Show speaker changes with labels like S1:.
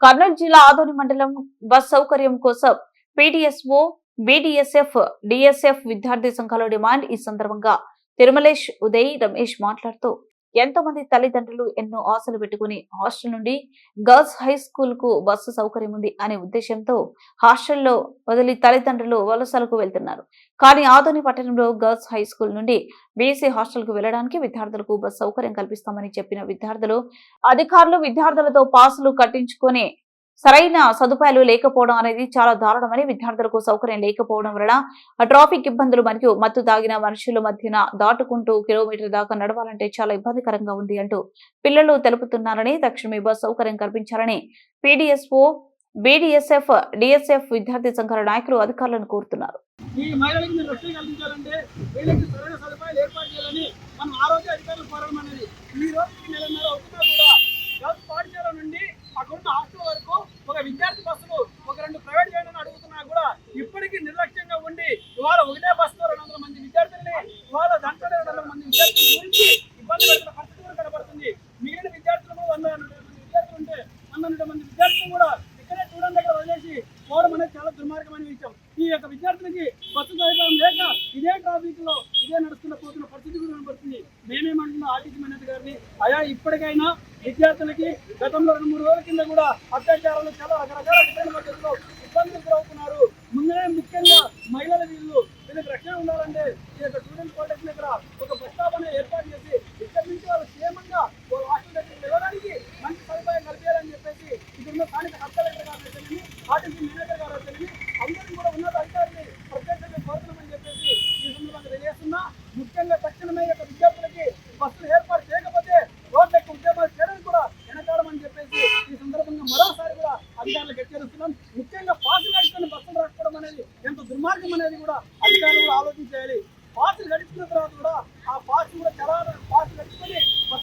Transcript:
S1: కర్నూలు జిల్లా ఆదోని మండలం బస్ సౌకర్యం కోసం పీడీఎస్ఓ, బీడీఎస్ఎఫ్, డీఎస్ఎఫ్ విద్యార్థి సంఘాల డిమాండ్. ఈ సందర్భంగా తిరుమలేష్, ఉదయ్, రమేష్ మాట్లాడుతూ ఎంతో మంది తల్లిదండ్రులు ఎన్నో ఆశలు పెట్టుకుని హాస్టల్ నుండి గర్ల్స్ హై స్కూల్ కు బస్సు సౌకర్యం ఉంది అనే ఉద్దేశంతో హాస్టల్లో వదిలి తల్లిదండ్రులు వలసలకు వెళ్తున్నారు. కానీ ఆదోని పట్టణంలో గర్ల్స్ హై స్కూల్ నుండి బీసీ హాస్టల్ కు వెళ్లడానికి విద్యార్థులకు బస్సు సౌకర్యం కల్పిస్తామని చెప్పిన విద్యార్థులు, అధికారులు విద్యార్థులతో పాసులు కట్టించుకుని సరైన సదుపాయాలు లేకపోవడం అనేది చాలా దారుణమని, విద్యార్థులకు సౌకర్యం లేకపోవడం వలన ట్రాఫిక్ ఇబ్బందులు మరియు మత్తు తాగిన మనుషుల మధ్యన దాటుకుంటూ కిలోమీటర్ దాకా నడవాలంటే చాలా ఇబ్బందికరంగా ఉంది అంటూ పిల్లలు తెలుపుతున్నారని, తక్షణమే బస్ సౌకర్యం కల్పించాలని పీడీఎస్ఓ, బీడీఎస్ఎఫ్, డీఎస్ఎఫ్ విద్యార్థి సంఘాల నాయకులు అధికారులను కోరుతున్నారు.
S2: ఈ మహిళలకు మీరు రక్షణ కల్పించాలంటే వీళ్ళకి సరైన సదుపాయాలు ఏర్పాటు చేయాలని మనం ఆ రోజు అధికారులు కోరడం అనేది. ఈ రోజుకి నెలన్నర అవుతున్నా కూడా గర్ల్స్ పాఠశాల నుండి అక్కడున్న హాస్టల్ వరకు ఒక విద్యార్థి బస్సులు, ఒక 2 ప్రైవేట్ వ్యాన్లను అడుగుతున్నా కూడా ఇప్పటికీ నిర్లక్ష్యంగా ఉండి ఇవాళ ఒకటే బస్సులో 200 మంది విద్యార్థులని, ఇవాళ దాంట్లో 200 మంది విద్యార్థుల గురించి ఇబ్బంది పెడుతున్న పరిస్థితి కూడా కనబడుతుంది. మిగిలిన విద్యార్థులు 100 మంది విద్యార్థులు ఉంటే 100 మంది విద్యార్థులు కూడా ఇక్కడే చూడడం దగ్గర వదిలేసి పోవడం అనేది చాలా దుర్మార్గమైన విషయం. ఈ యొక్క విద్యార్థులకి బస్సు సౌకర్యం లేక ఇదే ట్రాఫిక్ లో ఇదే నడుస్తున్న పోతున్న పరిస్థితి కూడా కనబడుతుంది. మేమేమంటున్నాం ఆర్టీసీ మేనేజర్ గారిని, అయా ఇప్పటికైనా విద్యార్థులకి గతంలో 2-3 రోజుల కింద కూడా అత్యాచారాలు చాలా రకరకాల డిఫరెంట్ పద్ధతిలో ఇబ్బందులు గురవుతున్నారు. ముందునే ముఖ్యంగా మహిళల వీళ్ళకి రక్షణ ఉండాలంటే ఈ యొక్క స్టూడెంట్ కాలేజ్ దగ్గర ఒక బస్ స్టాప్ అనేది ఏర్పాటు చేసి ఇక్కడి నుంచి వాళ్ళు క్షేమంగా వాళ్ళ హాస్టల్ దగ్గరికి వెళ్ళడానికి మంచి సదుపాయం కల్పించాలని చెప్పేసి ఇక్కడున్న స్థానిక కలెక్టర్ గారు తెలియని, ఆర్టీసీ మేనేజర్ గారు తెలియని అందరికీ కూడా ఉన్నత అధికారులు ప్రత్యేకంగా కోరుతున్నామని చెప్పేసి ఈ సందర్భంగా తెలియజేస్తున్నా. ముఖ్యంగా తక్షణమే యొక్క విద్యార్థులకి బస్సులు ఏర్పాటు చేయకపోతే రోడ్లకు ఉద్యమాలు చేయడానికి కూడా వెనకాడమని చెప్పేసి ఈ సందర్భంగా మరోసారి కూడా అధికారులకు హెచ్చరిస్తున్నాం. ముఖ్యంగా పాసులు కట్టుకొని బస్సులు రాకపోవడం అనేది ఎంత దుర్మార్గం అనేది కూడా అధికారులు కూడా ఆలోచించాలి.